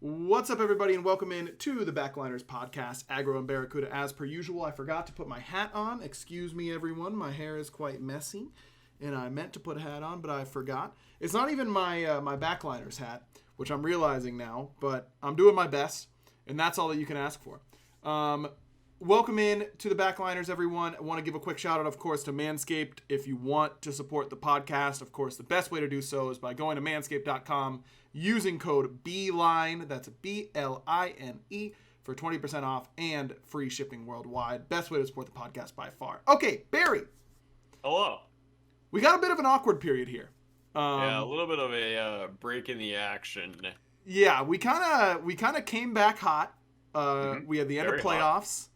What's up, everybody, and welcome in to the Backliners podcast, Aggro and BaRRaCCuDDa. As per usual, I forgot to put my hat on. Excuse me, everyone. My hair is quite messy, and I meant to put a hat on, but I forgot. It's not even my my Backliners hat, which I'm realizing now, but I'm doing my best, and that's all that you can ask for. Welcome in to the Backliners, everyone. I want to give a quick shout out, of course, to Manscaped. If you want to support the podcast, of course, the best way to do so is by going to manscaped.com, using code BLINE, that's BLINE, for 20% off and free shipping worldwide. Best way to support the podcast by far. Okay, Barry. Hello. We got a bit of an awkward period here. Yeah, a little bit of a break in the action. Yeah, we kind of came back hot. We had the end of playoffs. Hot.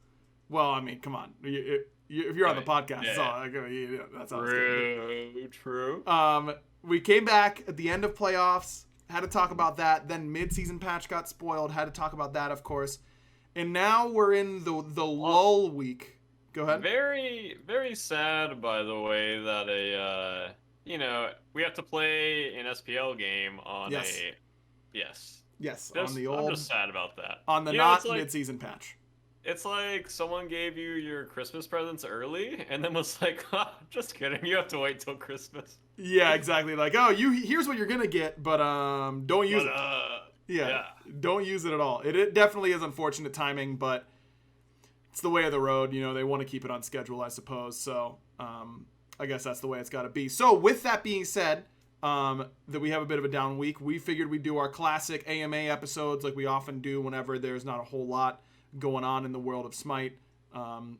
Well, I mean, come on. If you're on the podcast, yeah. That's all. True. We came back at the end of playoffs. Had to talk about that. Then mid-season patch got spoiled. Had to talk about that, of course. And now we're in the lull week. Go ahead. Very, very sad, by the way, that we have to play an SPL game on Yes, on the old. I'm just sad about that. On the mid-season patch. It's like someone gave you your Christmas presents early and then was like, just kidding, you have to wait till Christmas. Yeah, exactly. Like, here's what you're going to get, but don't use it. Don't use it at all. It definitely is unfortunate timing, but it's the way of the road. You know, they want to keep it on schedule, I suppose. So I guess that's the way it's got to be. So with that being said, that we have a bit of a down week, we figured we'd do our classic AMA episodes like we often do whenever there's not a whole lot going on in the world of Smite.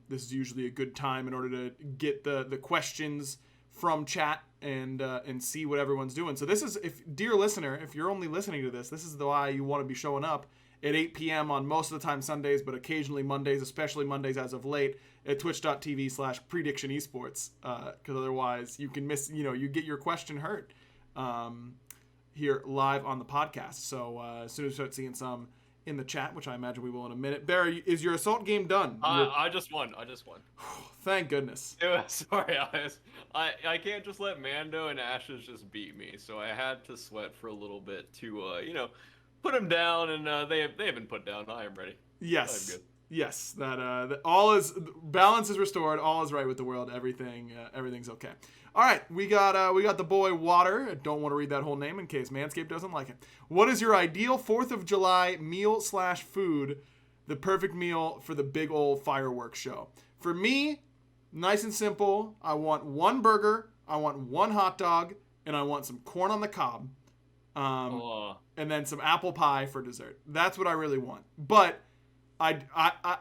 This is usually a good time in order to get the questions from chat and see what everyone's doing. So this is, dear listener, if you're only listening to this is why you want to be showing up at 8 p.m. on most of the time Sundays, but occasionally Mondays, especially Mondays as of late, at twitch.tv/prediction esports, because otherwise you can miss, you get your question heard here live on the podcast. So as soon as we start seeing some in the chat, which I imagine we will in a minute. Barry, is your assault game done? I just won. Thank goodness. Sorry, I can't just let Mando and Ashes just beat me, so I had to sweat for a little bit to put him down, and they have been put down. I am ready. Yes. I'm good. Yes, that all is, balance is restored. All is right with the world. Everything's okay. All right, we got the boy Water. I don't want to read that whole name in case Manscaped doesn't like it. What is your ideal 4th of July meal/food? The perfect meal for the big old fireworks show. For me, nice and simple. I want one burger, I want one hot dog, and I want some corn on the cob, and then some apple pie for dessert. That's what I really want. But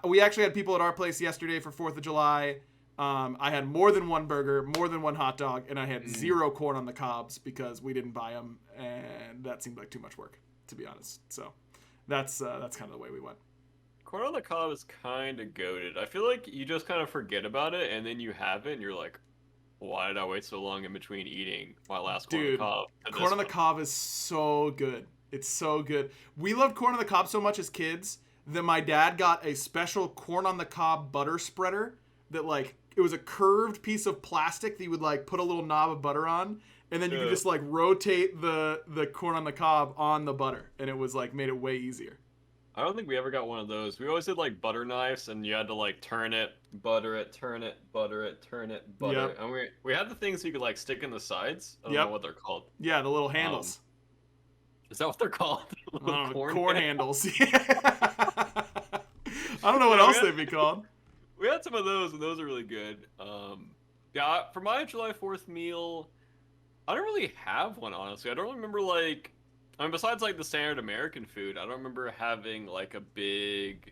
we actually had people at our place yesterday for 4th of July. I had more than one burger, more than one hot dog, and I had 0 corn on the cobs because we didn't buy them, and that seemed like too much work, to be honest. So that's kind of the way we went. Corn on the cob is kind of goated. I feel like you just kind of forget about it, and then you have it, and you're like, why did I wait so long in between eating my last corn on the cob? Corn on the cob is so good. It's so good. We loved corn on the cob so much as kids that my dad got a special corn on the cob butter spreader that, like, it was a curved piece of plastic that you would, like, put a little knob of butter on, and then you could just, like, rotate the corn on the cob on the butter, and it was, like, made it way easier. I don't think we ever got one of those. We always did, like, butter knives, and you had to, like, turn it, butter it, turn it, butter it, turn it, butter it. And we had the things you could, like, stick in the sides. I don't know what they're called. Yeah, the little handles. Is that what they're called? Corn handles. I don't know what else they'd be called. We had some of those, and those are really good. For my July 4th meal, I don't really have one, honestly. I don't remember, like, besides, like, the standard American food, I don't remember having, like, a big,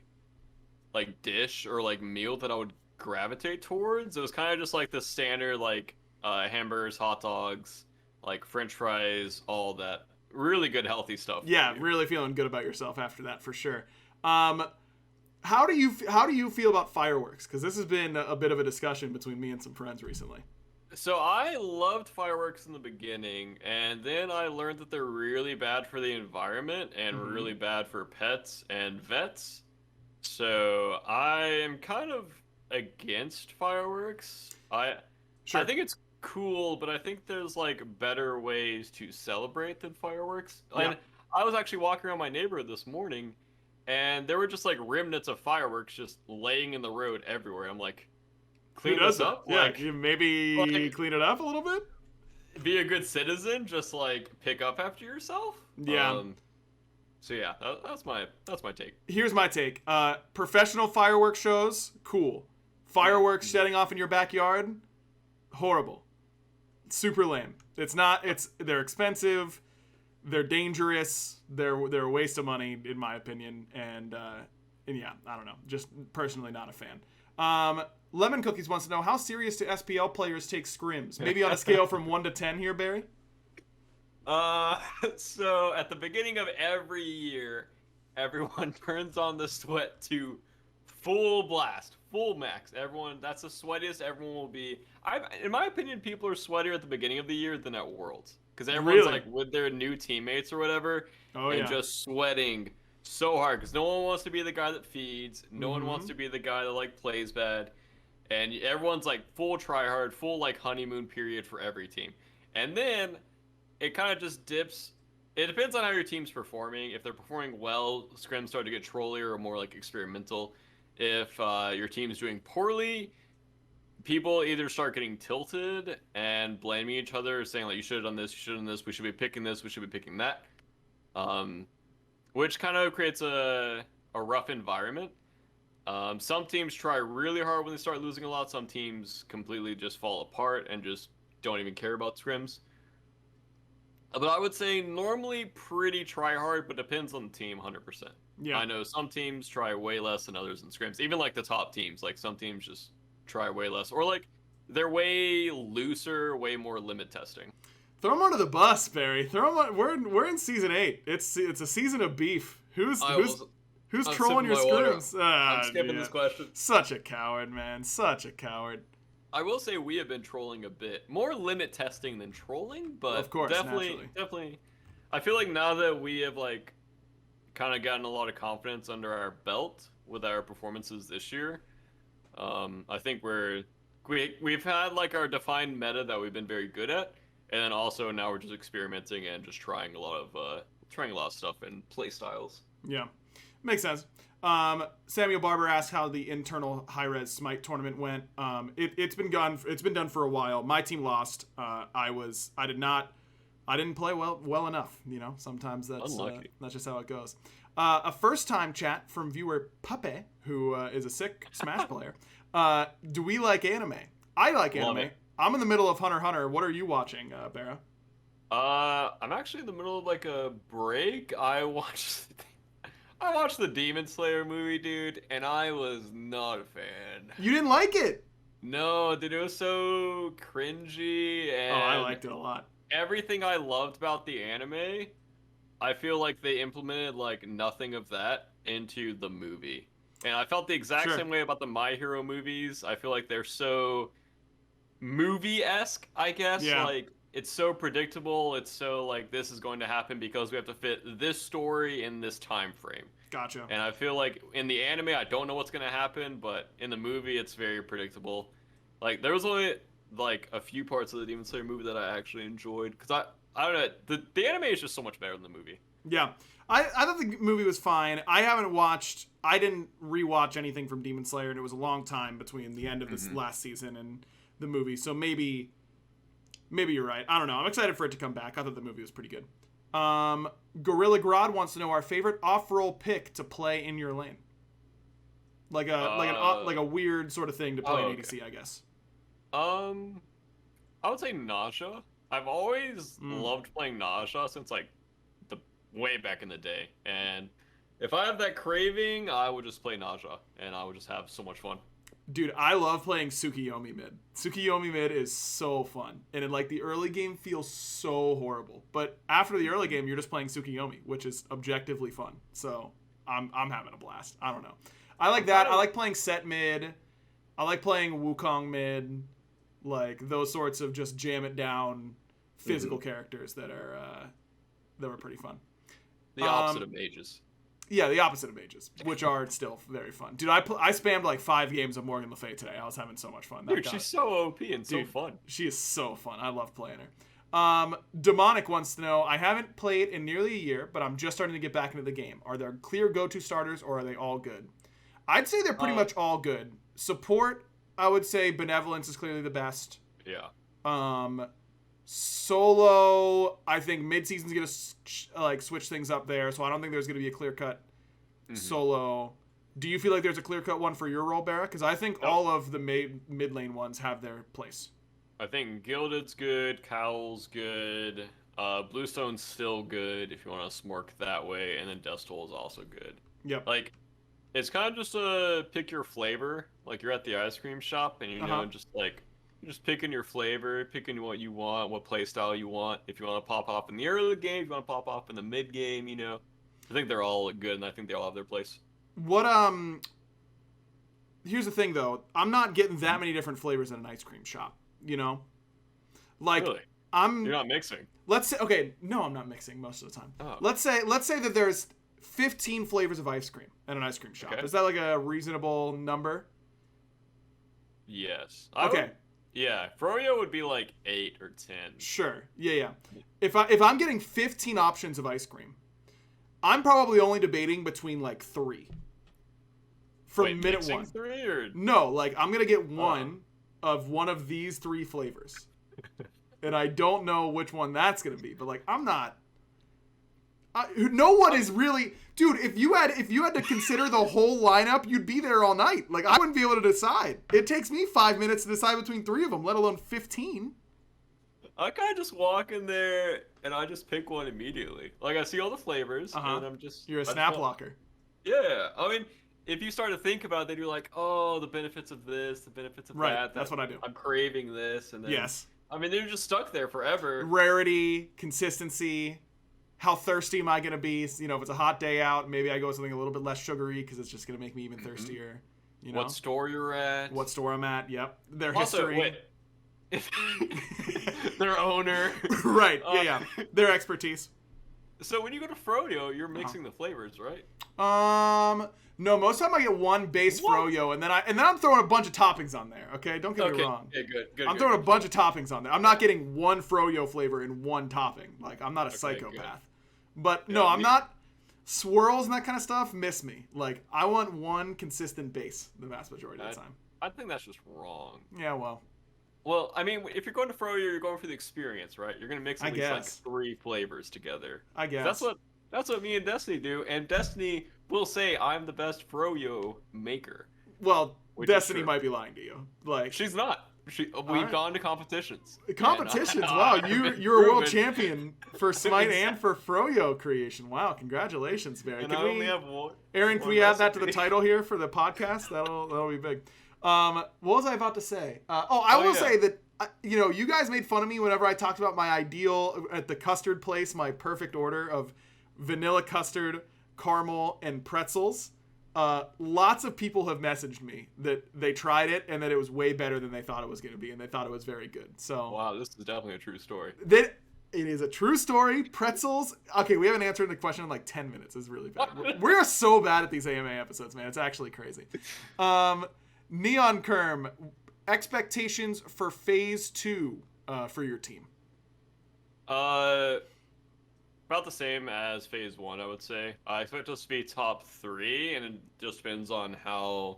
like, dish or, like, meal that I would gravitate towards. It was kind of just, like, the standard, like, hamburgers, hot dogs, like, French fries, all that. Really good, healthy stuff. Yeah, really feeling good about yourself after that, for sure. How do you feel about fireworks? Because this has been a bit of a discussion between me and some friends recently. So I loved fireworks in the beginning, and then I learned that they're really bad for the environment and really bad for pets and vets. So I am kind of against fireworks. I think it's cool, but I think there's, like, better ways to celebrate than fireworks. Yeah. And I was actually walking around my neighborhood this morning, and there were just like remnants of fireworks just laying in the road everywhere. I'm like, clean this up? Yeah, Like, maybe clean it up a little bit? be a good citizen, just like pick up after yourself. Yeah. So yeah, that's my take. Here's my take. Professional fireworks shows, cool. Fireworks setting off in your backyard, horrible. Super lame. They're expensive, they're dangerous, they're a waste of money in my opinion, and yeah, I don't know. Just personally not a fan. Lemon Cookies wants to know, how serious do SPL players take scrims? Maybe on a scale from 1 to 10 here, Barry? So at the beginning of every year, everyone turns on the sweat to full blast, full max. Everyone, that's the sweatiest everyone will be. In my opinion, people are sweatier at the beginning of the year than at Worlds. Because everyone's like with their new teammates or whatever, just sweating so hard. Because no one wants to be the guy that feeds. No one wants to be the guy that like plays bad. And everyone's like full try hard, full like honeymoon period for every team. And then it kind of just dips. It depends on how your team's performing. If they're performing well, scrims start to get trollier or more like experimental. If your team's doing poorly, people either start getting tilted and blaming each other, saying like, you should have done this, you should have done this, we should be picking this, we should be picking that. Which kind of creates a rough environment. Some teams try really hard when they start losing a lot. Some teams completely just fall apart and just don't even care about scrims. But I would say normally pretty try hard, but depends on the team 100%. Yeah. I know some teams try way less than others in scrims. Even like the top teams, like some teams just try way less, or like they're way looser, way more limit testing. Throw them under the bus, Barry. Throw them on. We're in season 8. It's a season of beef. Who's trolling your scrims? I'm skipping this question. Such a coward, man. Such a coward. I will say we have been trolling a bit. More limit testing than trolling, but of course, definitely. I feel like now that we have like kind of gotten a lot of confidence under our belt with our performances this year, I think we've had like our defined meta that we've been very good at, and then also now we're just experimenting and just trying a lot of stuff and play styles. Yeah, makes sense. Samuel Barber asked how the internal high-res Smite tournament went. It's been done for a while. My team lost. I didn't play well enough. You know, sometimes that's just how it goes. A first-time chat from viewer Puppe, who is a sick Smash player. Do we like anime? I like anime. I'm in the middle of Hunter x Hunter. What are you watching, BaRRA? I'm actually in the middle of like a break. I watched the Demon Slayer movie, dude, and I was not a fan. You didn't like it? No, dude, it was so cringy. And I liked it a lot. Everything I loved about the anime, I feel like they implemented like nothing of that into the movie. And I felt the exact same way about the My Hero movies. I feel like they're so movie-esque, I guess. Yeah. Like, it's so predictable. It's so like, this is going to happen because we have to fit this story in this time frame. Gotcha. And I feel like in the anime, I don't know what's going to happen, but in the movie, it's very predictable. Like, there was only like a few parts of the Demon Slayer movie that I actually enjoyed, because I don't know, the anime is just so much better than the movie. Yeah. I thought the movie was fine. I didn't rewatch anything from Demon Slayer, and it was a long time between the end of this last season and the movie, so maybe you're right. I don't know. I'm excited for it to come back. I thought the movie was pretty good. Gorilla Grodd wants to know our favorite off-roll pick to play in your lane. Like a weird sort of thing to play in ADC, I guess. I would say Naja. I've always loved playing Naja since like the way back in the day, and if I have that craving, I would just play Naja, and I would just have so much fun. Dude, I love playing Tsukiyomi mid. Tsukiyomi mid is so fun, and in like the early game feels so horrible, but after the early game, you're just playing Tsukiyomi, which is objectively fun. So I'm having a blast. I don't know. I like that. I like playing Set mid. I like playing Wukong mid. Like those sorts of just jam it down physical characters that were pretty fun. The opposite of mages. Yeah, the opposite of mages, which are still very fun. Dude, I spammed like 5 games of Morgan Le Fay today. I was having so much fun. Dude, she's so OP and so fun. She is so fun. I love playing her. Demonic wants to know, I haven't played in nearly a year, but I'm just starting to get back into the game. Are there clear go-to starters, or are they all good? I'd say they're pretty much all good. Support, I would say Benevolence is clearly the best. Yeah. Solo, I think mid-season's going to switch things up there, so I don't think there's going to be a clear-cut solo. Do you feel like there's a clear-cut one for your role, BaRRa? Because I think all of the mid-lane ones have their place. I think Gilded's good, Cowl's good, Bluestone's still good if you want to smork that way, and then Dustol is also good. Yep. Like, it's kind of just a pick your flavor. Like, you're at the ice cream shop, and you're just picking your flavor, picking what you want, what play style you want. If you want to pop off in the early game, if you want to pop off in the mid game, I think they're all good, and I think they all have their place. Here's the thing, though. I'm not getting that many different flavors in an ice cream shop. Like really? You're not mixing. Let's say, okay, no, I'm not mixing most of the time. Oh. Let's say that there's 15 flavors of ice cream at an ice cream shop. Okay. Is that like a reasonable number? Yes. Okay. Yeah, Froyo would be like 8 or 10. Sure. Yeah. If I'm getting 15 options of ice cream, I'm probably only debating between like 3. Wait, minute 1. 3 or no, like I'm gonna get one of these 3 flavors, and I don't know which one that's gonna be. But like I'm not. No one is really, dude. If you had to consider the whole lineup, you'd be there all night. Like I wouldn't be able to decide. It takes me 5 minutes to decide between 3 of them, let alone 15. I kind of just walk in there and I just pick one immediately. Like I see all the flavors, and I'm just. You're a snap blocker. Yeah, I mean, if you start to think about it, you're like, oh, the benefits of this, the benefits of that. That's what I do. I'm craving this, and then. Yes. I mean, they're just stuck there forever. Rarity, consistency. How thirsty am I going to be? If it's a hot day out, maybe I go with something a little bit less sugary because it's just going to make me even thirstier. What store you're at. What store I'm at, yep. Their also, history. Wait. Their owner. Right, yeah. Their expertise. So when you go to Froyo, you're mixing the flavors, right? No, most of the time I get one base Froyo, and then I'm throwing a bunch of toppings on there. Okay, don't get me wrong. Yeah, good. I'm throwing a bunch of toppings on there. I'm not getting one Froyo flavor in one topping. Like I'm not a psychopath. Good. But no, I'm not. Swirls and that kind of stuff miss me. Like I want one consistent base the vast majority of the time. I think that's just wrong. Yeah, well. Well, I mean, if you're going to Froyo, you're going for the experience, right? You're going to mix at least like 3 flavors together. I guess. That's what me and Destiny do, and Destiny will say I'm the best Froyo maker. Well, Destiny might be lying to you. Like she's not. We've gone to competitions. Competitions? Wow, you're a world champion for Smite and for Froyo creation. Wow, congratulations, Barry. Aaron, can we add that to the title here for the podcast? That'll be big. What was I about to say? I will say that you guys made fun of me whenever I talked about my ideal at the custard place, my perfect order of vanilla custard, caramel, and pretzels. Lots of people have messaged me that they tried it and that it was way better than they thought it was going to be, and they thought it was very good. So wow, this is definitely a true story. It is a true story. Pretzels. Okay, we haven't answered the question in like 10 minutes. It's really bad. We're so bad at these AMA episodes, man. It's actually crazy. Neon Kerm, expectations for phase 2 for your team? About the same as phase 1, I would say. I expect us to be top 3, and it just depends on how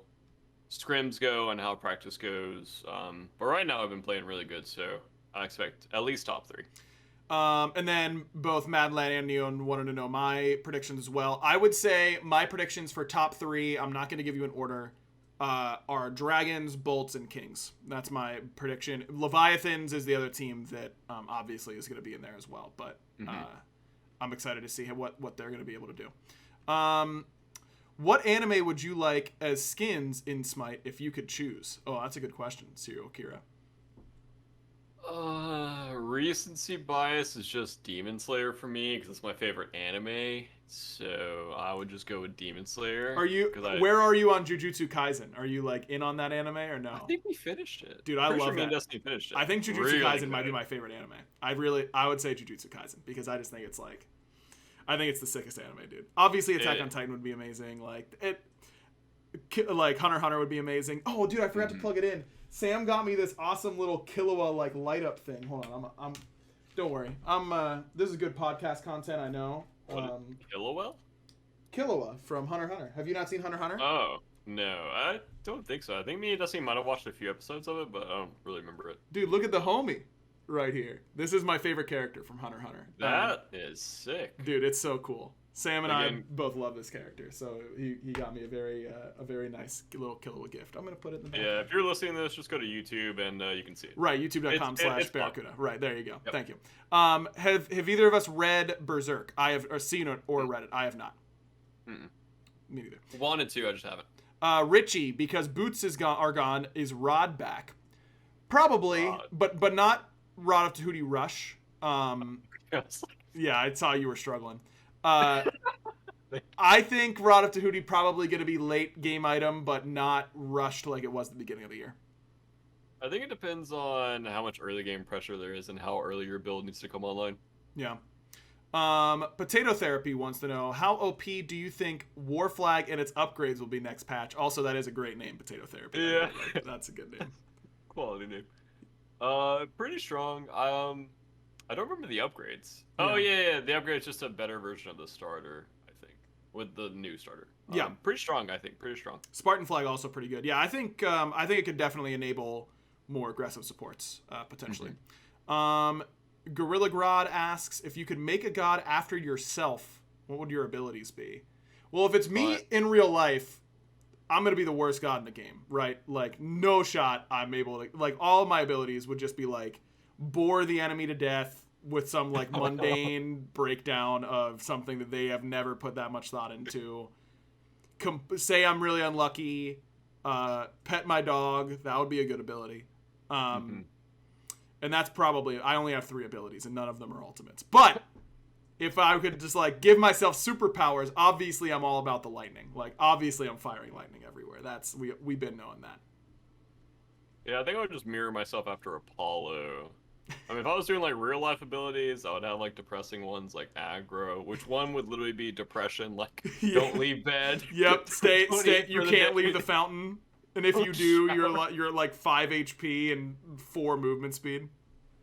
scrims go and how practice goes. But right now I've been playing really good, so I expect at least top 3. And then both Madland and Neon wanted to know my predictions as well. I would say my predictions for top 3, I'm not going to give you an order, are Dragons, Bolts, and Kings. That's my prediction. Leviathans is the other team that obviously is going to be in there as well, but I'm excited to see what they're going to be able to do. What anime would you like as skins in Smite if you could choose? Oh, that's a good question, Serial Kira. Recency bias is just Demon Slayer for me because it's my favorite anime. So I would just go with Demon Slayer. Where are you on Jujutsu Kaisen? Are you like in on that anime or no? I think we finished it. Dude, I love that. Destiny finished it. I think Jujutsu Kaisen might be my favorite anime. I would say Jujutsu Kaisen because I just think it's like, I think it's the sickest anime, dude. Obviously, Attack on Titan would be amazing. Like Hunter x Hunter would be amazing. Oh, dude, I forgot to plug it in. Sam got me this awesome little Killua like light up thing. Hold on, Don't worry. This is good podcast content, I know. Killua from Hunter x Hunter. Have you not seen Hunter x Hunter? Oh, no. I don't think so. I think me and Dusty might have watched a few episodes of it, but I don't really remember it. Dude, look at the homie right here. This is my favorite character from Hunter x Hunter. That is sick. Dude, it's so cool. Sam and I both love this character, so he got me a very nice little Killua gift. I'm gonna put it in the back. Yeah, if you're listening to this, just go to YouTube and you can see it. Right, youtube.com/BaRRaCCuDDa. Right, there you go. Yep. Thank you. Have either of us read BaRRaCCuDDa? I have, or seen it or read it. I have not. Mm-mm. Me neither. Wanted to, I just haven't. Richie, because boots are gone, is Rod back? Probably, but not Rod of Tahuti Rush. Yeah, I saw you were struggling. I think Rod of Tahuti probably going to be late game item, but not rushed like it was at the beginning of the year. I think it depends on how much early game pressure there is and how early your build needs to come online. Yeah. Potato Therapy wants to know, how OP do you think War Flag and its upgrades will be next patch? Also, that is a great name, Potato Therapy. Yeah. That's a good name. Quality name. Pretty strong. I don't remember the upgrades. Yeah. Oh, yeah. The upgrade is just a better version of the starter, I think, with the new starter. Yeah. Pretty strong, I think. Pretty strong. Spartan Flag also pretty good. Yeah, I think it could definitely enable more aggressive supports, potentially. Mm-hmm. Gorilla Grodd asks, if you could make a god after yourself, what would your abilities be? Well, if it's me in real life, I'm going to be the worst god in the game, right? Like, no shot I'm able to... Like, all of my abilities would just be, like, bore the enemy to death with some, like, mundane breakdown of something that they have never put that much thought into. Say I'm really unlucky. Pet my dog. That would be a good ability. And that's probably... I only have 3 abilities, and none of them are ultimates. But... if I could just, like, give myself superpowers, obviously I'm all about the lightning. Like, obviously I'm firing lightning everywhere. We've been knowing that. Yeah, I think I would just mirror myself after Apollo. I mean, if I was doing, like, real-life abilities, I would have, like, depressing ones like Aggro, which one would literally be depression, like, don't leave bed. Yep, stay, you can't leave the fountain. And if you do, you're like 5 HP and 4 movement speed.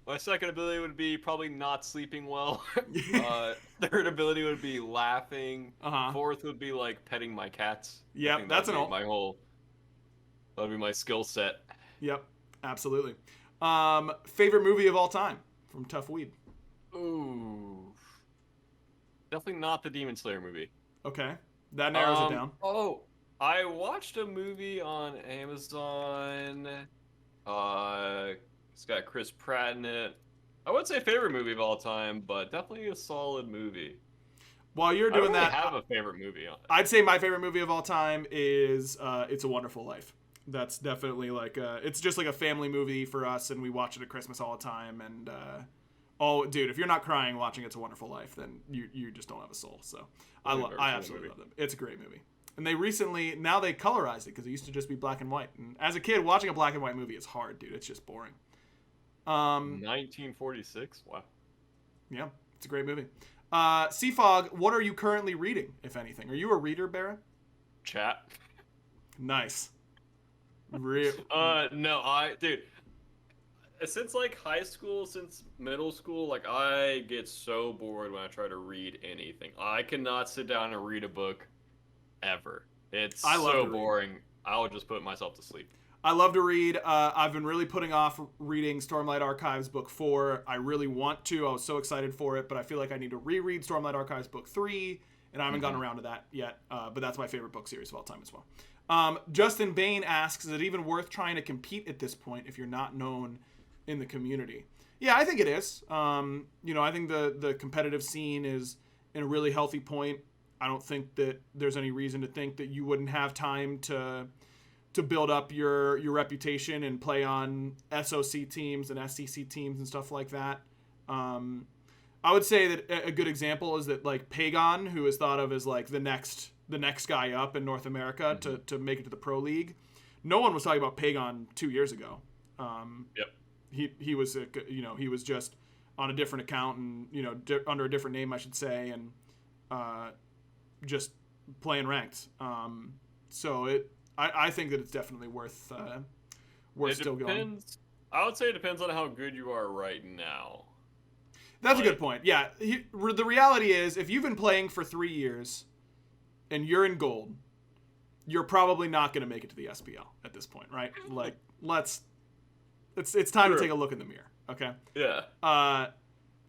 My second ability would be probably not sleeping well. Third ability would be laughing. Fourth would be like petting my cats. Yep, that's an ult. That'd be my skill set. Yep, absolutely. Favorite movie of all time from Tough Weed? Ooh, definitely not the Demon Slayer movie. Okay, that narrows it down. Oh, I watched a movie on Amazon. It's got Chris Pratt in it. I wouldn't say favorite movie of all time, but definitely a solid movie. While you're doing that, I have a favorite movie on it. I'd say my favorite movie of all time is It's a Wonderful Life. That's definitely like it's just like a family movie for us, and we watch it at Christmas all the time. And dude, if you're not crying watching It's a Wonderful Life, then you just don't have a soul. So I absolutely love it. It's a great movie. And they now they colorized it because it used to just be black and white. And as a kid, watching a black and white movie is hard, dude. It's just boring. 1946. Wow. Yeah, it's a great movie. Seafog, what are you currently reading, if anything? Are you a reader, BaRRa? Chat. Nice. No, dude. Since like high school, since middle school, like I get so bored when I try to read anything. I cannot sit down and read a book ever. It's so boring. I would just put myself to sleep. I love to read. I've been really putting off reading Stormlight Archives Book 4. I really want to. I was so excited for it, but I feel like I need to reread Stormlight Archives Book 3, and I haven't gotten around to that yet. But that's my favorite book series of all time as well. Justin Bain asks, is it even worth trying to compete at this point if you're not known in the community? Yeah, I think it is. I think the competitive scene is in a really healthy point. I don't think that there's any reason to think that you wouldn't have time to build up your reputation and play on SOC teams and SCC teams and stuff like that. I would say that a good example is that like Pagon, who is thought of as like the next guy up in North America to make it to the Pro League. No one was talking about Pagon 2 years ago. He was he was just on a different account and under a different name, I should say, and just playing ranked. I think that it's definitely worth still going. I would say it depends on how good you are right now. That's a good point. Yeah, the reality is, if you've been playing for 3 years and you're in gold, you're probably not going to make it to the SPL at this point, right? Like, it's time to take a look in the mirror, okay? Yeah.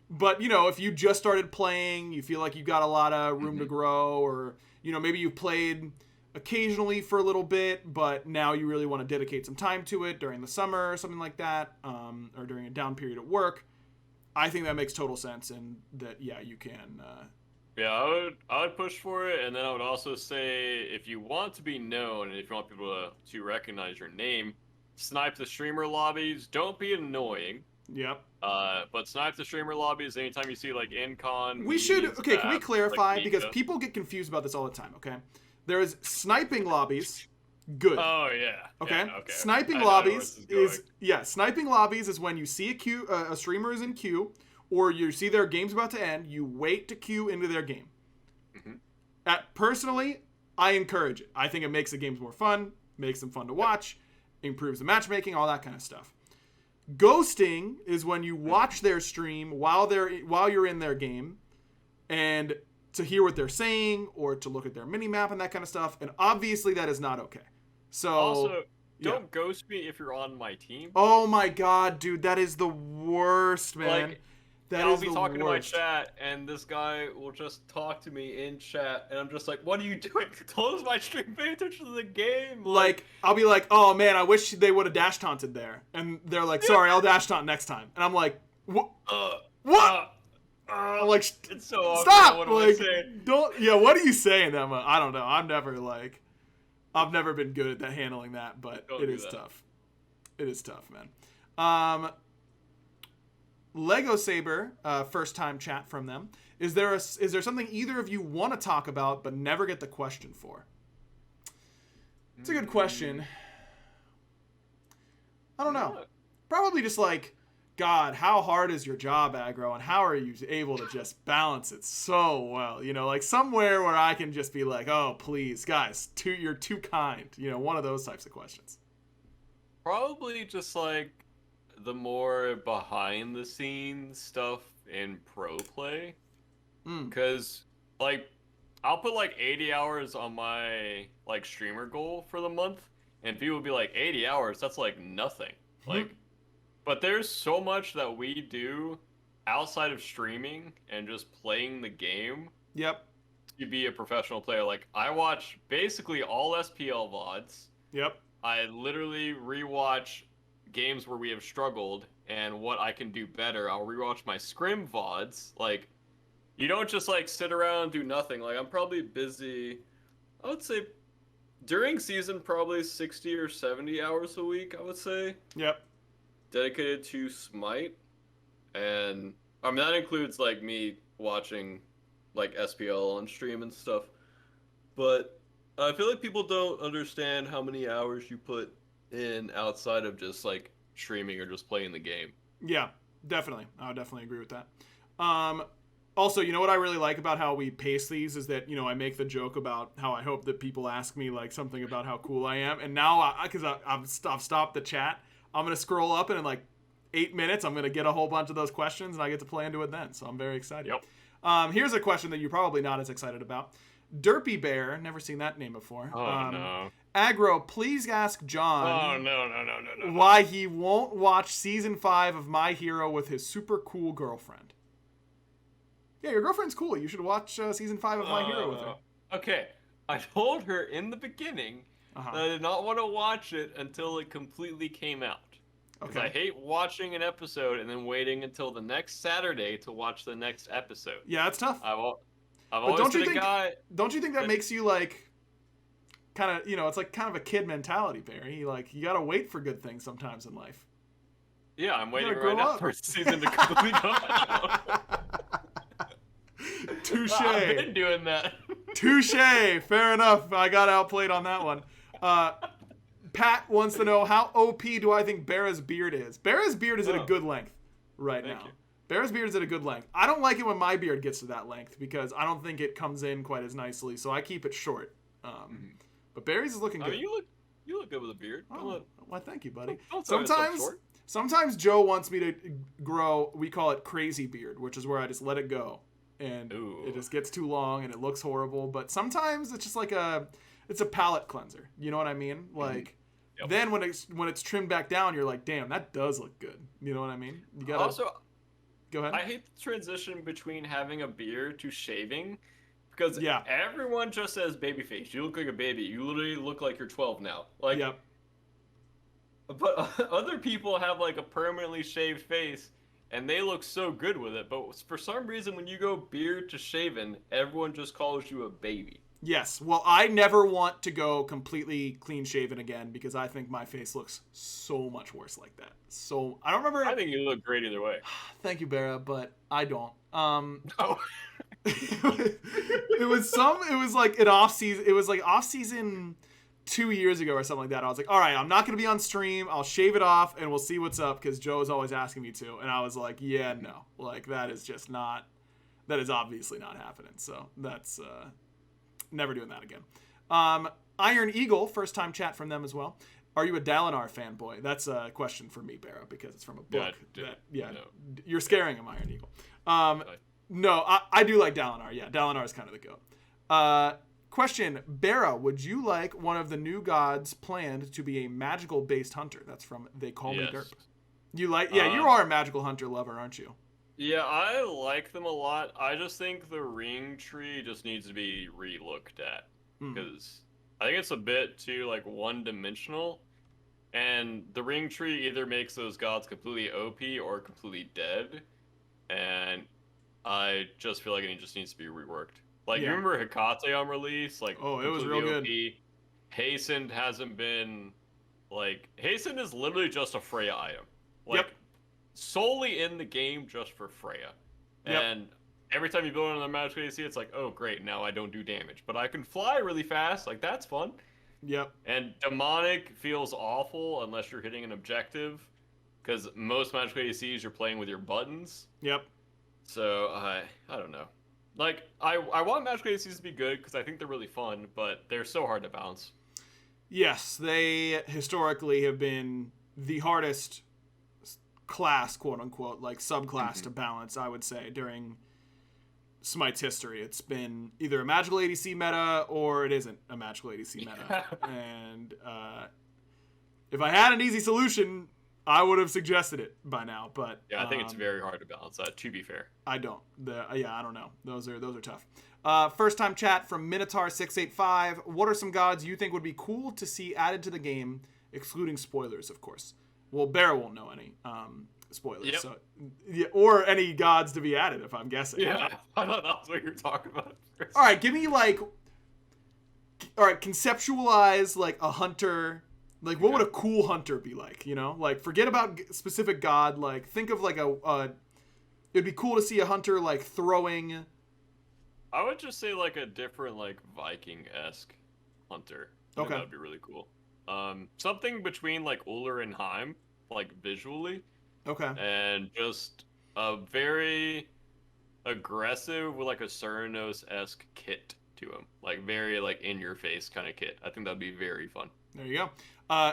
But, you know, if you just started playing, you feel like you've got a lot of room to grow, or, you know, maybe you've played occasionally for a little bit, but now you really want to dedicate some time to it during the summer or something like that, or during a down period at work, I think that makes total sense, and that, yeah, you can. Yeah, I would push for it, and then I would also say, if you want to be known, and if you want people to recognize your name, snipe the streamer lobbies. Don't be annoying. Yep. But snipe the streamer lobbies anytime you see, like, in-con. We should, okay, can we clarify, like, because people get confused about this all the time, okay? There is sniping lobbies. Good. Oh, yeah. Okay. Yeah, okay. Sniping lobbies sniping lobbies is when you see a streamer is in queue, or you see their game's about to end, you wait to queue into their game. Personally, I encourage it. I think it makes the games more fun, makes them fun to watch, improves the matchmaking, all that kind of stuff. Ghosting is when you watch their stream while you're in their game, and to hear what they're saying, or to look at their mini-map and that kind of stuff, and obviously that is not okay. So also, don't ghost me if you're on my team. Oh my god, dude, that is the worst, man. Like, I'll be talking to my chat, and this guy will just talk to me in chat, and I'm just like, what are you doing? Close my stream, pay attention to the game. Like, I'll be like, oh man, I wish they would have dash taunted there. And they're like, sorry, I'll dash taunt next time. And I'm like, what? Like, it's so awkward. Stop! What like, am I saying? Don't. Yeah, what are you saying, Emma? I don't know. I've never been good at handling that, but it is tough. It is tough, man. Lego Saber, first time chat from them. Is there something either of you want to talk about but never get the question for? It's a good question. I don't know. Probably just like, God, how hard is your job, Aggro, and how are you able to just balance it so well? You know, like somewhere where I can just be like, oh, please, guys, you're too kind. You know, one of those types of questions. Probably just like the more behind the scenes stuff in pro play. Because, like, I'll put like 80 hours on my like streamer goal for the month, and people will be like, 80 hours, that's like nothing. Like, but there's so much that we do outside of streaming and just playing the game. Yep. To be a professional player. Like, I watch basically all SPL VODs. Yep. I literally rewatch games where we have struggled and what I can do better. I'll rewatch my Scrim VODs. Like, you don't just like sit around and do nothing. Like, I'm probably busy, I would say during season, probably 60 or 70 hours a week, I would say. Yep. Dedicated to Smite. And I mean, that includes like me watching like SPL on stream and stuff. But I feel like people don't understand how many hours you put in outside of just like streaming or just playing the game. Yeah, definitely. I would definitely agree with that. Also, you know what I really like about how we pace these is that, you know, I make the joke about how I hope that people ask me like something about how cool I am. And now, because I've stopped the chat, I'm going to scroll up and in like 8 minutes, I'm going to get a whole bunch of those questions and I get to play into it then. So I'm very excited. Yep. Here's a question that you're probably not as excited about. Derpy Bear, never seen that name before. Oh, no. Aggro, please ask John. Oh, no. Why he won't watch season 5 of My Hero with his super cool girlfriend. Yeah, your girlfriend's cool. You should watch season 5 of My Hero with her. Okay. I told her in the beginning that I did not want to watch it until it completely came out. Because I hate watching an episode and then waiting until the next Saturday to watch the next episode. Yeah, it's tough. I've always been a guy. Don't you think that makes you like, kind of, you know, it's like kind of a kid mentality, Barry. Like, you gotta wait for good things sometimes in life. Yeah, I'm waiting right now for season to completely come out. Touche. I've been doing that. Touche. Fair enough. I got outplayed on that one. Pat wants to know, how OP do I think BaRRa's beard is? BaRRa's beard is at a good length right now. BaRRa's beard is at a good length. I don't like it when my beard gets to that length because I don't think it comes in quite as nicely, so I keep it short. But Barry's is looking good. I mean, you look good with a beard. Oh, well, thank you, buddy. Don't sometimes Sometimes Joe wants me to grow, we call it crazy beard, which is where I just let it go. And it just gets too long and it looks horrible. But sometimes it's just like it's a palate cleanser. You know what I mean? Like, then when it's trimmed back down, you're like, damn, that does look good. You know what I mean? You gotta also go ahead. I hate the transition between having a beard to shaving, because Yeah. everyone just says babyface. You look like a baby. You literally look like you're 12 now. Like, Yep. but other people have like a permanently shaved face, and they look so good with it. But for some reason, when you go beard to shaven, everyone just calls you a baby. Yes. Well, I never want to go completely clean shaven again because I think my face looks so much worse like that. So I don't remember. I think you look great either way. Thank you, BaRRa, but I don't. Oh. It was like an off season. It was like off season 2 years ago or something like that. I was like, all right, I'm not going to be on stream. I'll shave it off and we'll see what's up because Joe's always asking me to. And I was like, yeah, no, like that is obviously not happening. So that's, never doing that again. Iron Eagle, first time chat from them as well. Are you a backliner fanboy? That's a question for me, BaRRa, because it's from a book. No. You're scaring him, Iron Eagle. No, I do like backliner. Yeah, backliner is kind of the goat. Question, BaRRa, would you like one of the new gods planned to be a magical-based hunter? That's from They Call Me Derp. You like? Yeah, you are a magical hunter lover, aren't you? Yeah, I like them a lot. I just think the ring tree just needs to be re-looked at, because I think it's a bit too like one-dimensional, and the ring tree either makes those gods completely OP or completely dead, and I just feel like it just needs to be reworked. Like, you remember Hecate on release? Like, oh, it was real good. Hastened hasn't been, like, Hastened is literally just a Freya item. Like, solely in the game just for Freya. And every time you build another magic AC, it's like, oh, great, now I don't do damage. But I can fly really fast, like, that's fun. Yep. And Demonic feels awful unless you're hitting an objective, because most magic ACs you're playing with your buttons. Yep. So, I don't know. Like, I want magic ACs to be good because I think they're really fun, but they're so hard to balance. Yes, they historically have been the hardest class, quote unquote, like subclass to balance, I would say, during Smite's history. It's been either a magical ADC meta or it isn't a magical ADC meta. And if I had an easy solution, I would have suggested it by now, but yeah, I think it's very hard to balance that, to be fair. I don't. I don't know. Those are tough. First time chat from Minotaur685. What are some gods you think would be cool to see added to the game, excluding spoilers, of course? Well, BaRRa won't know any spoilers, so or any gods to be added, if I'm guessing. Yeah, I thought that was what you were talking about. All right, give me conceptualize like a hunter. Like, what would a cool hunter be like, you know? Like, forget about specific god. Like, think of, like, it'd be cool to see a hunter, like, throwing... I would just say, like, a different, like, Viking-esque hunter. Okay. That would be really cool. Something between, like, Uller and Heim, like, visually. Okay. And just a very aggressive, with, like, a Cernunnos-esque kit to him. Like, very, like, in-your-face kind of kit. I think that'd be very fun. There you go.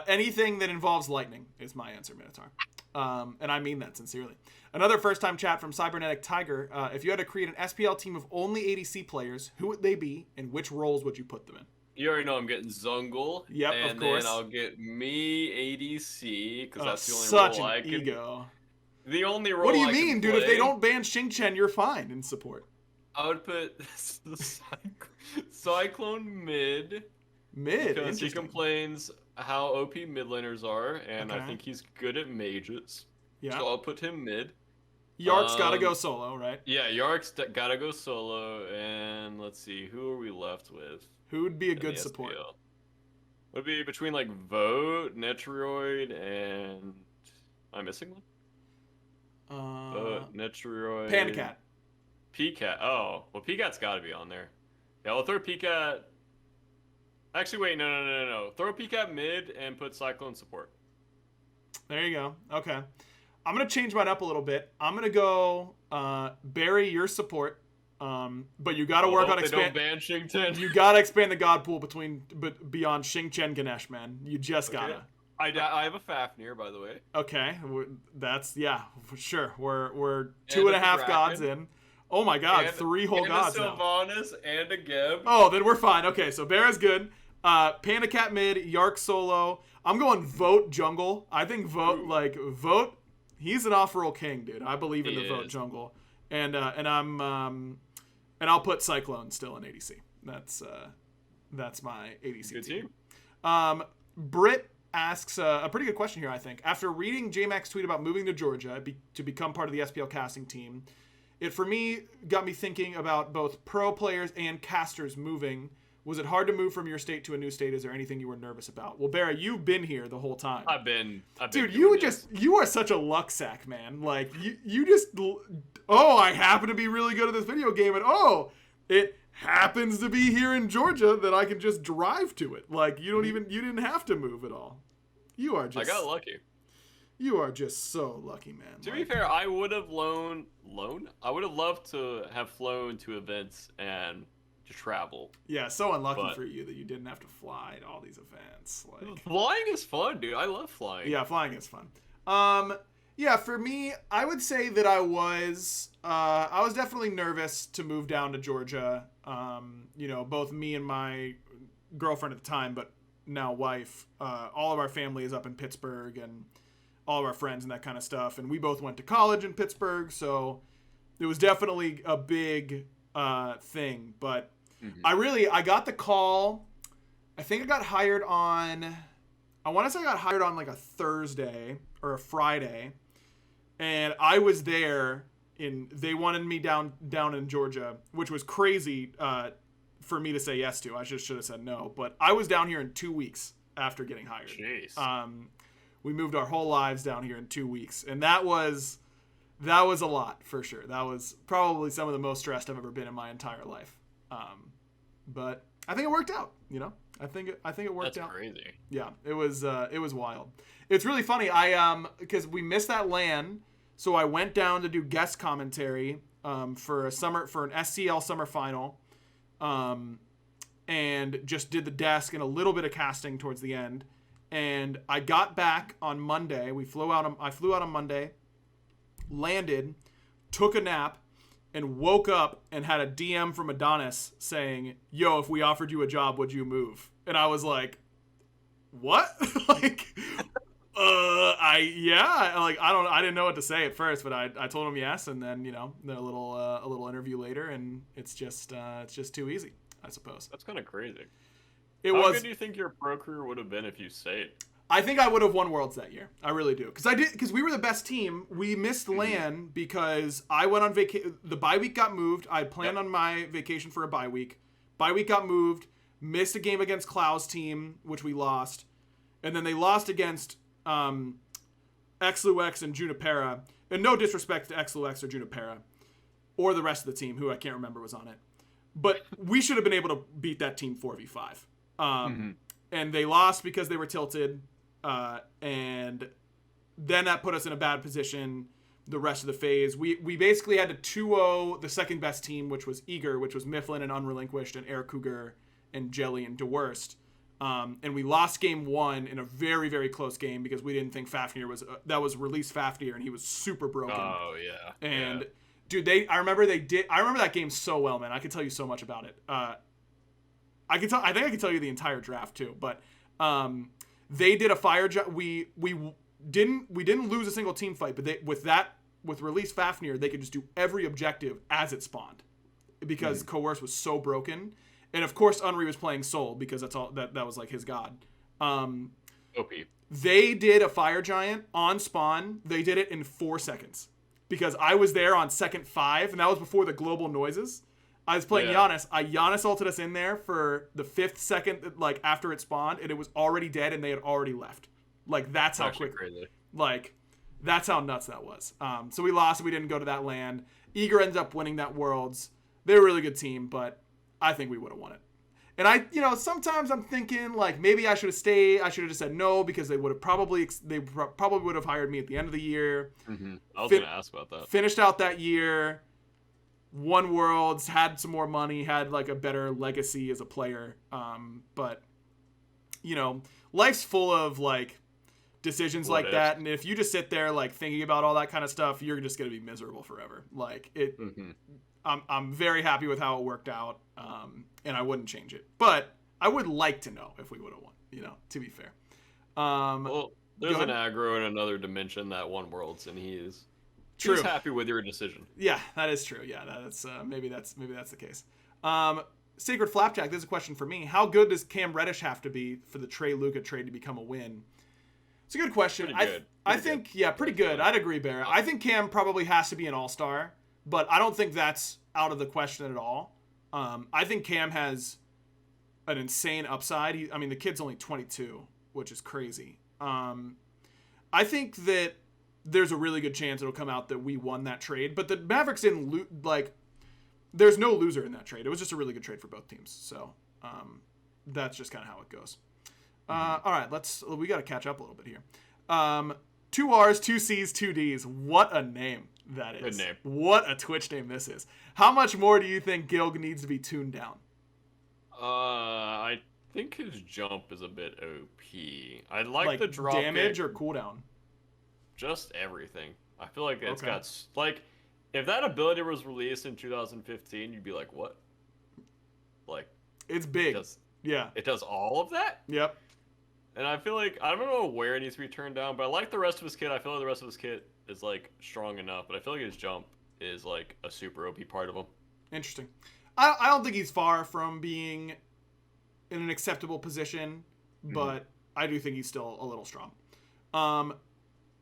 Anything that involves lightning is my answer, Minotaur. And I mean that sincerely. Another first-time chat from Cybernetic Tiger. If you had to create an SPL team of only ADC players, who would they be, and which roles would you put them in? You already know I'm getting Zungle. Yep, and of course. Then I'll get me ADC, because that's the only such role an I can... ego. The only role What do you I mean, can dude? play... If they don't ban Xingqian, you're fine in support. I would put the Cyclone mid. Because he complains how OP mid laners are, and I think he's good at mages. Yeah. So I'll put him mid. Yark's gotta go solo, right? Yeah, Yark's gotta go solo, and let's see, who are we left with? Who would be a good support? Would be between, like, Vote, Netroid, and... Am I missing one? Vote, Netroid... Pandacat. Pcat. Oh, well, Pcat's gotta be on there. Yeah, we'll throw Pcat... Actually, wait, no. Throw Pcat mid and put Cyclone support. There you go. Okay. I'm going to change mine up a little bit. I'm going to go Barry, your support. But you got to work on expand. Don't ban Xingqian. You got to expand the god pool beyond Xingqian Ganesh, man. You just got to. I have a Fafnir, by the way. Okay, that's for sure. We're And 2.5 gods in. Oh my god, and, 3 whole gods now. And a Sylvanas and a Geb. Oh, then we're fine. Okay, so BaRRa's good. Panda Cat mid, Yark solo. I'm going Vote jungle. I think Vote. He's an off-roll king, dude. I believe in the Vote jungle, and I'll put Cyclone still in ADC. That's my ADC good team. Britt asks a pretty good question here, I think. After reading J-Mac's tweet about moving to Georgia to become part of the SPL casting team, it for me got me thinking about both pro players and casters moving. Was it hard to move from your state to a new state? Is there anything you were nervous about? Well, BaRRa, you've been here the whole time. I've been dude, you are such a luck sack, man. Like you just I happen to be really good at this video game, and it happens to be here in Georgia that I can just drive to it. Like you didn't have to move at all. You are just I got lucky. You are just so lucky, man. To be fair, I would have I would have loved to have flown to events and to travel. Yeah, so unlucky for you that you didn't have to fly to all these events. Like flying is fun, dude. I love flying. Yeah, flying is fun. Yeah, for me, I would say that I was definitely nervous to move down to Georgia. Both me and my girlfriend at the time, but now wife, all of our family is up in Pittsburgh, and all of our friends and that kind of stuff. And we both went to college in Pittsburgh, so it was definitely a big thing. But I got the call. I think I got hired on, I want to say I got hired on like a Thursday or a Friday. And I was there they wanted me down in Georgia, which was crazy for me to say yes to. I should have said no. But I was down here in 2 weeks after getting hired. Jeez. We moved our whole lives down here in 2 weeks. And that was a lot, for sure. That was probably some of the most stressed I've ever been in my entire life. But I think it worked out, I think it worked out. That's crazy. Yeah, it was wild. It's really funny. Because we missed that LAN, so I went down to do guest commentary for an SCL summer final, and just did the desk and a little bit of casting towards the end. And I got back on Monday. I flew out on Monday, landed, took a nap, and woke up and had a DM from Adonis saying, "Yo, if we offered you a job, would you move?" And I was like, "What?" I didn't know what to say at first, but I told him yes, and then a little interview later, and it's just too easy, I suppose. That's kind of crazy. How good do you think your pro career would have been if you stayed? I think I would have won Worlds that year. I really do. Because we were the best team. We missed LAN because I went on vacation. The bye week got moved. I had planned on my vacation for a bye week. Bye week got moved. Missed a game against Klau's team, which we lost. And then they lost against Xlux and Junipera. And no disrespect to Xlux or Junipera. Or the rest of the team, who I can't remember was on it. But we should have been able to beat that team 4v5. And they lost because they were tilted. And then that put us in a bad position the rest of the phase. We basically had to 2-0 the second best team, which was Eager, which was Mifflin and Unrelinquished and Air Cougar and Jelly and DeWorst. And we lost game 1 in a very, very close game because we didn't think Fafnir that was released Fafnir, and he was super broken. Oh, yeah. And dude, I remember that game so well, man. I could tell you so much about it. I think I could tell you the entire draft too, but they did a fire job. We didn't lose a single team fight, but with release Fafnir, they could just do every objective as it spawned because Coerce was so broken, and of course Unri was playing Soul because that's all that was like his god. OP. They did a fire giant on spawn. They did it in 4 seconds because I was there on second 5, and that was before the global noises. I was playing Giannis. Giannis ulted us in there for the 5th second, like after it spawned, and it was already dead, and they had already left. Like that's how quick. Crazy. Like that's how nuts that was. So we lost. We didn't go to that LAN. Eager ends up winning that Worlds. They're a really good team, but I think we would have won it. And sometimes I'm thinking like maybe I should have stayed. I should have just said no because they probably would have hired me at the end of the year. I was gonna ask about that. Finished out that year. Won Worlds, had some more money, had like a better legacy as a player. But life's full of like decisions like that. And if you just sit there like thinking about all that kind of stuff, you're just going to be miserable forever. Like it, I'm very happy with how it worked out. And I wouldn't change it, but I would like to know if we would have won, you know, to be fair. Well, there's an aggro in another dimension that won Worlds, and he's happy with your decision. Yeah, that is true. Yeah, that's maybe that's the case. Sacred Flapjack, this is a question for me. How good does Cam Reddish have to be for the Trey Luca trade to become a win? It's a good question. I think pretty good. I'd agree, Bear. I think Cam probably has to be an all-star, but I don't think that's out of the question at all. I think Cam has an insane upside. The kid's only 22, which is crazy. I think that there's a really good chance it'll come out that we won that trade, but the Mavericks didn't there's no loser in that trade. It was just a really good trade for both teams. So that's just kind of how it goes. All right, we got to catch up a little bit here. 2 R's, 2 C's, 2 D's. What a name that is. Good name. What a Twitch name this is. How much more do you think Gilg needs to be tuned down? I think his jump is a bit OP. I like the drop damage kick. Or cooldown? Just everything. I feel like it's got like, if that ability was released in 2015, you'd be like, what? Like, it's big. It does all of that? Yep. And I feel like, I don't know where it needs to be turned down, but I like the rest of his kit. I feel like the rest of his kit is like strong enough, but I feel like his jump is like a super OP part of him. Interesting. I don't think he's far from being in an acceptable position, but I do think he's still a little strong.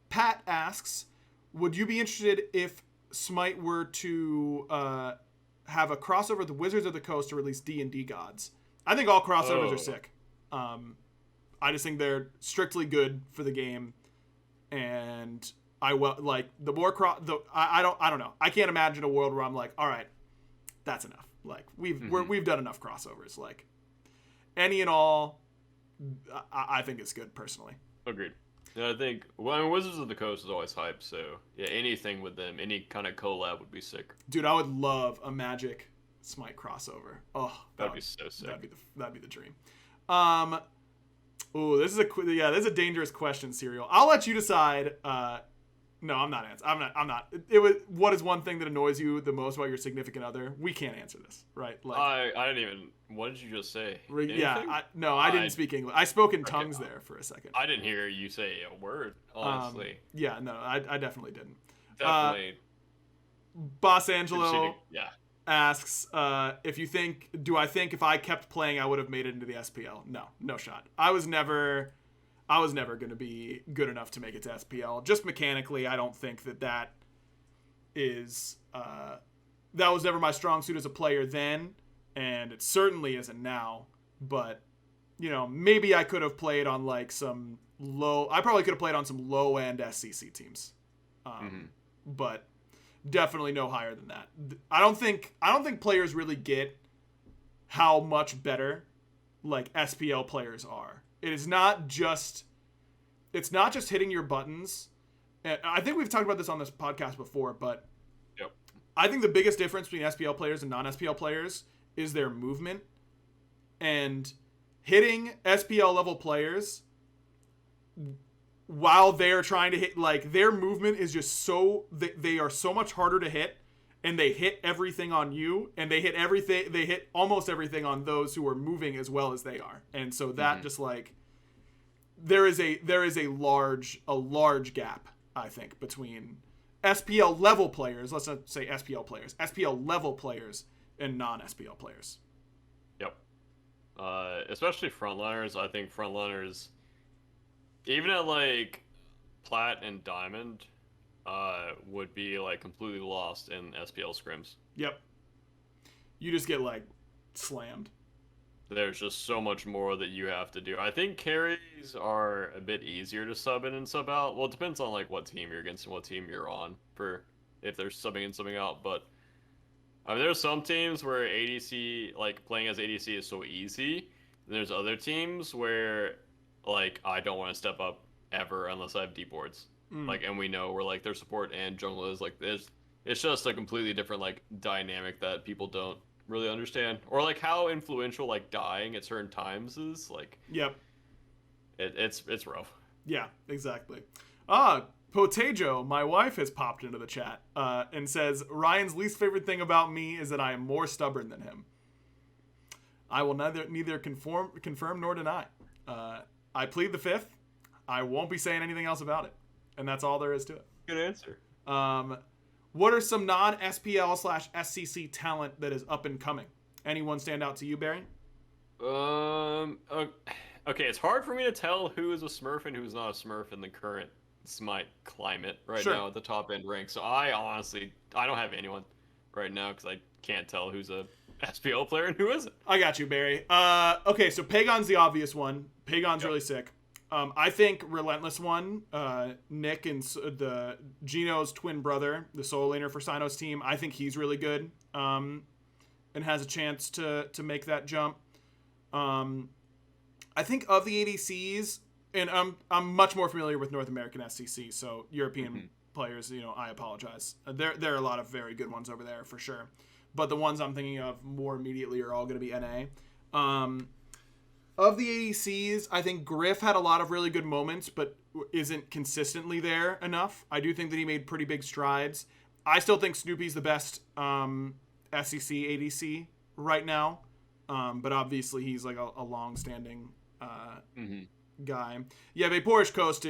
Pat asks, would you be interested if Smite were to have a crossover with the Wizards of the Coast to release D&D gods? I think all crossovers are sick. I just think they're strictly good for the game, and I don't know. I can't imagine a world where I'm like, all right, that's enough. Like we've done enough crossovers. Like any and all, I think it's good personally. Agreed. Yeah, I think Wizards of the Coast is always hype, so yeah, anything with them, any kind of collab would be sick. Dude, I would love a Magic Smite crossover. Oh, that'd be so sick. That'd be the dream. This is a dangerous question, Serial. I'll let you decide. No, I'm not answering. I'm not. What is one thing that annoys you the most about your significant other? We can't answer this, right? Like I didn't even. What did you just say? Yeah, I didn't speak English. I spoke in tongues there for a second. I didn't hear you say a word, honestly. Yeah, no, I definitely didn't. Definitely. Boss Angelo asks do I think if I kept playing I would have made it into the SPL? No shot. I was never going to be good enough to make it to SPL. Just mechanically, I don't think that is that was never my strong suit as a player then, and it certainly isn't now. But you know, maybe I could have played on like I probably could have played on some low end SCC teams, but definitely no higher than that. I don't think players really get how much better like SPL players are. It's not just hitting your buttons. And I think we've talked about this on this podcast before, but I think the biggest difference between SPL players and non-SPL players is their movement. And hitting SPL level players while they're trying to hit, like, their movement is just they are so much harder to hit, and they hit everything on you, and they hit almost everything on those who are moving as well as they are. And so that just like there is a large gap, I think, between SPL level players, let's not say SPL players, SPL level players and non-SPL players. Yep. Especially frontliners. I think frontliners, even at like Plat and Diamond, would be like completely lost in SPL scrims. Yep. You just get like slammed. There's just so much more that you have to do. I think carries are a bit easier to sub in and sub out. Well, it depends on like what team you're against and what team you're on for if they're subbing in, subbing out. But I mean, there's some teams where ADC, like playing as ADC is so easy. And there's other teams where like I don't want to step up ever unless I have deep boards. Like, and we know where like their support and jungle is like this. It's just a completely different like dynamic that people don't really understand, or like how influential like dying at certain times is. Like, yep, it's rough. Yeah, exactly. Potajo, my wife, has popped into the chat and says, Ryan's least favorite thing about me is that I am more stubborn than him. I will neither confirm nor deny. I plead the fifth. I won't be saying anything else about it. And that's all there is to it. Good answer. What are some non-SPL/SCC talent that is up and coming? Anyone stand out to you, Barry? Okay, it's hard for me to tell who is a Smurf and who's not a Smurf in the current Smite climate right now at the top end rank. So I don't have anyone right now because I can't tell who's a SPL player and who isn't. I got you, Barry. Okay, so Pagon's the obvious one. Pagon's really sick. I think Relentless one, Nick and the Gino's twin brother, the solo laner for Sino's team. I think he's really good and has a chance to make that jump. I think of the ADCs, and I'm much more familiar with North American SCC, so European players, I apologize. There are a lot of very good ones over there for sure, but the ones I'm thinking of more immediately are all going to be NA. Of the ADCs, I think Griff had a lot of really good moments, but isn't consistently there enough. I do think that he made pretty big strides. I still think Snoopy's the best SCC ADC right now, but obviously he's like a long-standing guy. Yeah, Vaporish Coast.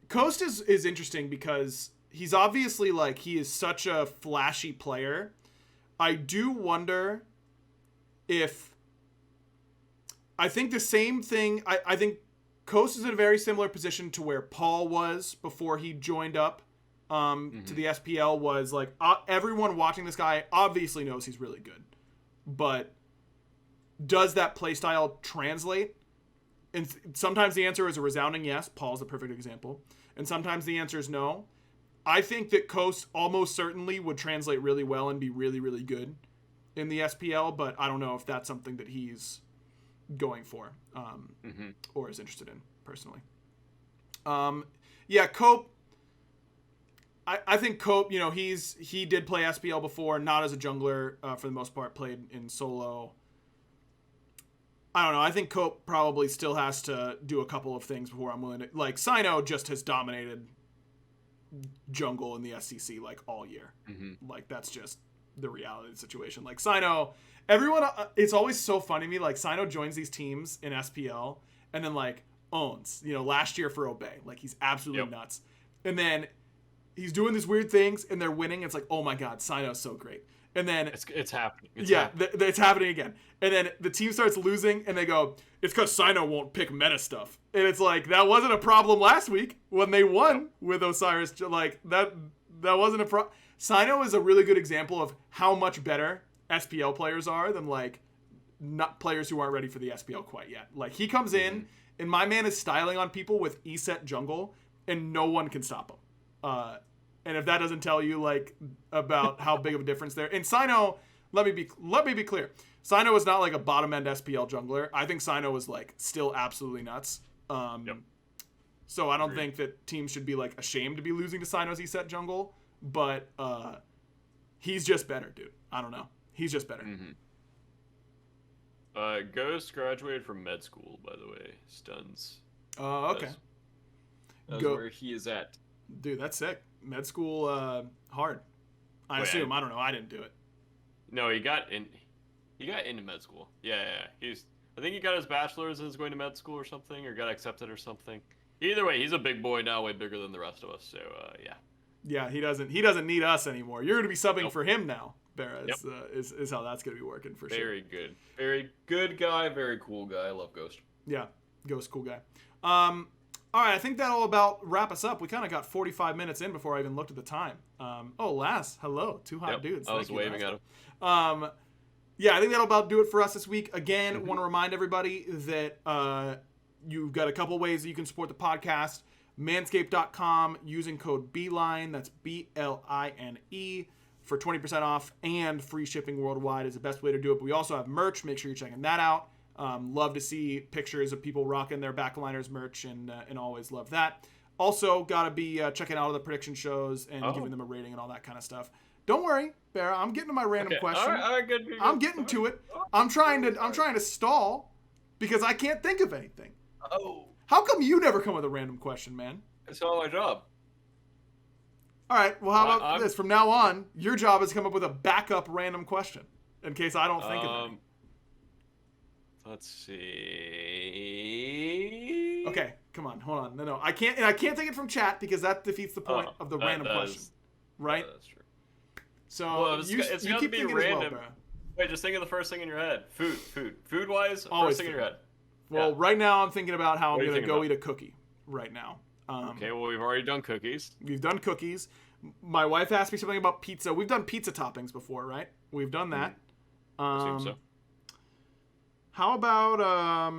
Coast is interesting because he's obviously he is such a flashy player. I do wonder if... I think the same thing. I think Coast is in a very similar position to where Paul was before he joined up to the SPL. Was everyone watching this guy obviously knows he's really good, but does that playstyle translate? And sometimes the answer is a resounding yes. Paul's the perfect example. And sometimes the answer is no. I think that Coast almost certainly would translate really well and be really, really good in the SPL, but I don't know if that's something that he's going for or is interested in personally. Cope, I think Cope, he did play SPL before, not as a jungler for the most part, played in solo. I don't know. I think Cope probably still has to do a couple of things before I'm willing to... Sino just has dominated jungle in the SCC all year. That's just the reality of the situation. Sino... Everyone, it's always so funny to me. Sino joins these teams in SPL and then owns. Last year for Obey, he's absolutely nuts. And then he's doing these weird things and they're winning. It's oh my god, Sino's so great. And then it's happening. It's happening again. And then the team starts losing and they go, it's because Sino won't pick meta stuff. And it's that wasn't a problem last week when they won with Osiris. That wasn't a problem. Sino is a really good example of how much better SPL players are than not players who aren't ready for the SPL quite yet. He comes in and my man is styling on people with E-set jungle and no one can stop him. And if that doesn't tell you about how big of a difference there. And Sino, let me be clear. Sino is not a bottom end SPL jungler. I think Sino is still absolutely nuts. So I don't think that teams should be ashamed to be losing to Sino's E-set jungle, but he's just better, dude. I don't know. He's just better. Ghost graduated from med school, by the way. Stuns. Okay. That's where he is at. Dude, that's sick. Med school, hard. I assume. I don't know. I didn't do it. No, he got into med school. Yeah. I think he got his bachelor's and is going to med school or something, or got accepted or something. Either way, he's a big boy now, way bigger than the rest of us. So, yeah. Yeah, he doesn't need us anymore. You're going to be subbing for him now. BaRRA is how that's going to be working for sure. Very good. Very good guy. Very cool guy. I love Ghost. Yeah. Ghost, cool guy. All right. I think that'll about wrap us up. We kind of got 45 minutes in before I even looked at the time. Lass. Hello. Two hot dudes. I was waving at him. I think that'll about do it for us this week. Again, want to remind everybody that you've got a couple ways that you can support the podcast. Manscaped.com using code BLINE. That's BLINE. For 20% off and free shipping worldwide is the best way to do it. But we also have merch. Make sure you're checking that out. Love to see pictures of people rocking their backliners merch and always love that. Also, got to be checking out all the prediction shows and giving them a rating and all that kind of stuff. Don't worry, BaRRA. I'm getting to my random question. All right, good. I'm getting to it. I'm trying to stall because I can't think of anything. How come you never come with a random question, man? It's not my job. All right. Well, how about this? From now on, your job is to come up with a backup random question in case I don't think of it. Let's see. Okay, come on, hold on. No, I can't take it from chat because that defeats the point of the random question, right? That's true. So it's you got to keep be thinking random. as well, bro. Wait, just think of the first thing in your head. Food-wise, Always first thing in your head. Well, right now I'm thinking about how I'm gonna go eat a cookie. Right now. Okay, well we've already done cookies. We've done cookies. My wife asked me something about pizza. We've done pizza toppings before, right? We've done that. Assume so. How about All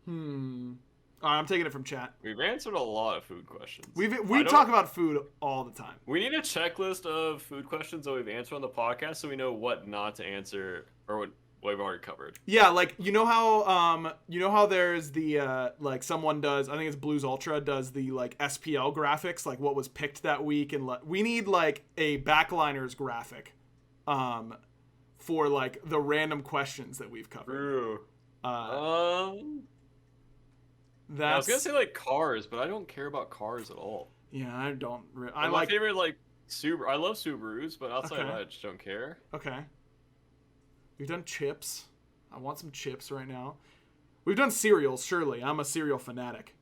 right, I'm taking it from chat. We've answered a lot of food questions. We talk about food all the time. We need a checklist of food questions that we've answered on the podcast so we know what not to answer or what we've already covered. Yeah, like you know how there's the like someone does, I think it's Blues Ultra does the like SPL graphics, like what was picked that week, and we need like a backliners graphic for like the random questions that we've covered. True. I was gonna say like cars, but I don't care about cars at all. Yeah, I don't. My favorite like Subaru. I love Subarus, but outside of that, I just don't care. Okay. We've done chips. I want some chips right now. We've done cereals. Surely, I'm a cereal fanatic.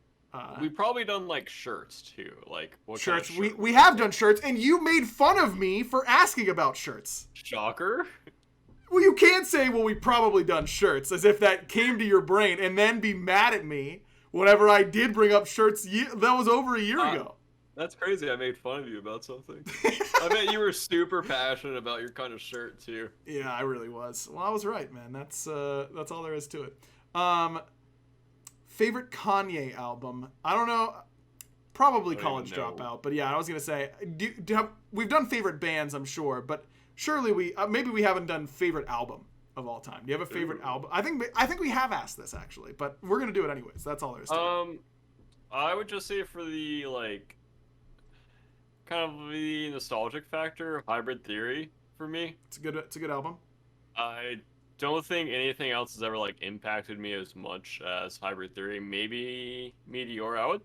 We've probably done like shirts too. Like what shirts? Kind of shirt? We have done shirts, and you made fun of me for asking about shirts. Shocker. Well, you can't say, well, we probably done shirts, as if that came to your brain, and then be mad at me whenever I did bring up shirts. That was over a year ago. That's crazy. I made fun of you about something. I bet you were super passionate about your kind of shirt too. Yeah, I really was. Well, I was right, man. That's all there is to it. Favorite Kanye album? I don't know. Probably College Dropout. But yeah, I was gonna say, we've done favorite bands, I'm sure, but surely maybe we haven't done favorite album of all time. Do you have a favorite album? I think we have asked this actually, but we're gonna do it anyways. That's all there is to it. I would just say for the like, kind of the nostalgic factor, Hybrid Theory for me. It's a good album. I don't think anything else has ever like impacted me as much as Hybrid Theory. Maybe Meteor.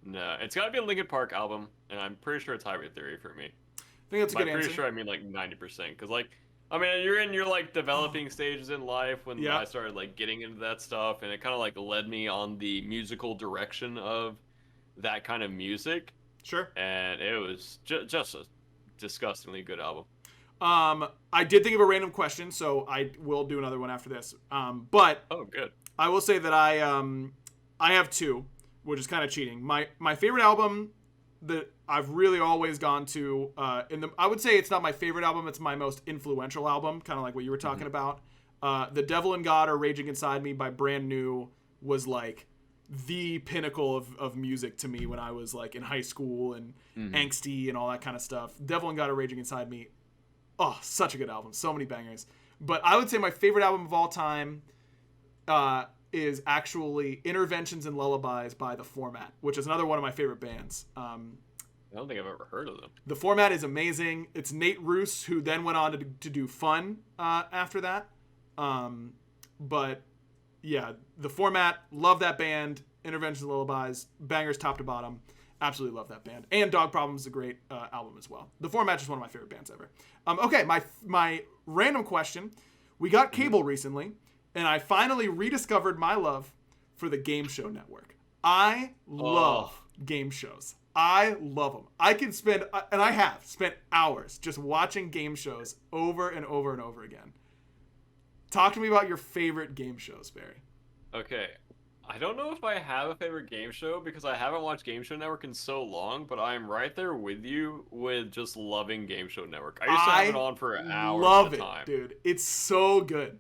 No, it's got to be a Linkin Park album, and I'm pretty sure it's Hybrid Theory for me. I think that's a good answer. I'm pretty sure I mean like 90%, because like, I mean, you're in your like developing stages in life when I started like getting into that stuff, and it kind of like led me on the musical direction of that kind of music. Sure. And it was just a disgustingly good album. I did think of a random question, so I will do another one after this. But oh, good. I will say that I have two, which is kind of cheating. My favorite album that I've really always gone to I would say it's not my favorite album, it's my most influential album, kind of like what you were talking about. The Devil and God Are Raging Inside Me by Brand New was like the pinnacle of music to me when I was like in high school and angsty and all that kind of stuff. Devil and God Are Raging Inside Me. Oh, such a good album. So many bangers. But I would say my favorite album of all time is actually Interventions and Lullabies by The Format, which is another one of my favorite bands. I don't think I've ever heard of them. The Format is amazing. It's Nate Roos, who then went on to do Fun after that. But yeah, The Format, love that band. Interventions and Lullabies, bangers top to bottom. Absolutely love that band. And Dog Problems is a great album as well. The Format is one of my favorite bands ever. Okay, my random question. We got cable recently, and I finally rediscovered my love for the Game Show Network. I love game shows. I love them. I can spend, and I have spent hours just watching game shows over and over and over again. Talk to me about your favorite game shows, Barry. Okay. I don't know if I have a favorite game show because I haven't watched Game Show Network in so long, but I'm right there with you with just loving Game Show Network. I used to have it on for hours at a time. Love it, dude. It's so good.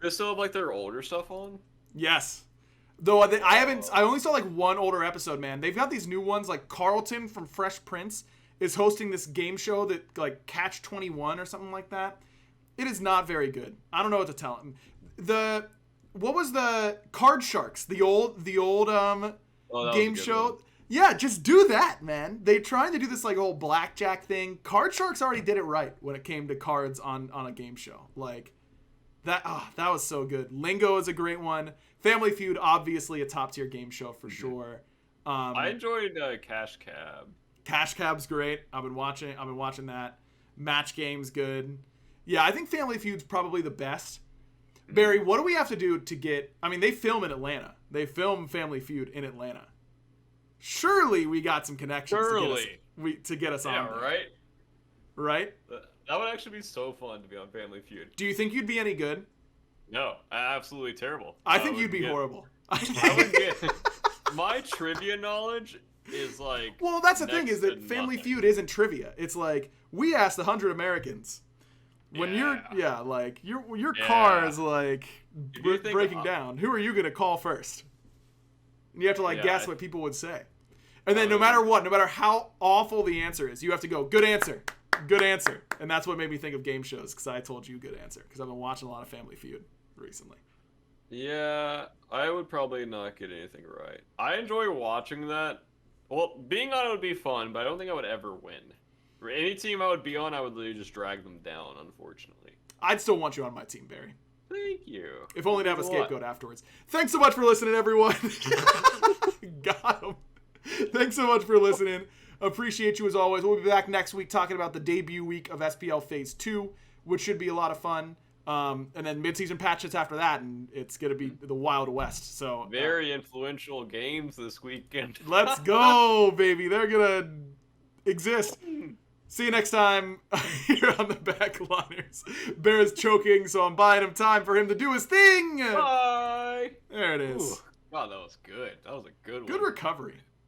They still have like their older stuff on? Yes. Though I only saw like one older episode, man. They've got these new ones, like Carlton from Fresh Prince is hosting this game show that like Catch 21 or something like that. It is not very good. I don't know what to tell him. What was the Card Sharks? The old game show. One. Yeah, just do that, man. They're trying to do this like whole blackjack thing. Card Sharks already did it right when it came to cards on a game show. Like, That was so good. Lingo is a great one. Family Feud, obviously a top tier game show for sure. I enjoyed Cash Cab. Cash Cab's great. I've been watching that. Match Game's good. Yeah, I think Family Feud's probably the best. Barry, what do we have to do to get... I mean, they film in Atlanta. They film Family Feud in Atlanta. Surely we got some connections to get us on. Yeah, right? Right? That would actually be so fun to be on Family Feud. Do you think you'd be any good? No, absolutely terrible. I think you'd be horrible. I would get... My trivia knowledge is like... Well, that's the thing, is that Family Feud isn't trivia. It's like, we asked 100 Americans... When your car is like breaking down, who are you gonna call first? And you have to guess what people would say, and then no matter how awful the answer is, you have to go good answer, and that's what made me think of game shows, because I told you good answer because I've been watching a lot of Family Feud recently. Yeah, I would probably not get anything right. I enjoy watching that. Well, being on it would be fun, but I don't think I would ever win. For any team I would be on, I would literally just drag them down, unfortunately. I'd still want you on my team, Barry. Thank you. If only to have a scapegoat afterwards. Thanks so much for listening, everyone. Got him. Thanks so much for listening. Appreciate you as always. We'll be back next week talking about the debut week of SPL Phase 2, which should be a lot of fun. And then mid-season patches after that, and it's going to be the Wild West. So very influential games this weekend. Let's go, baby. They're going to exist. See you next time here on the Backliners. Bear is choking, so I'm buying him time for him to do his thing. Bye. There it is. Ooh. Wow, that was good. That was a good one. Good recovery.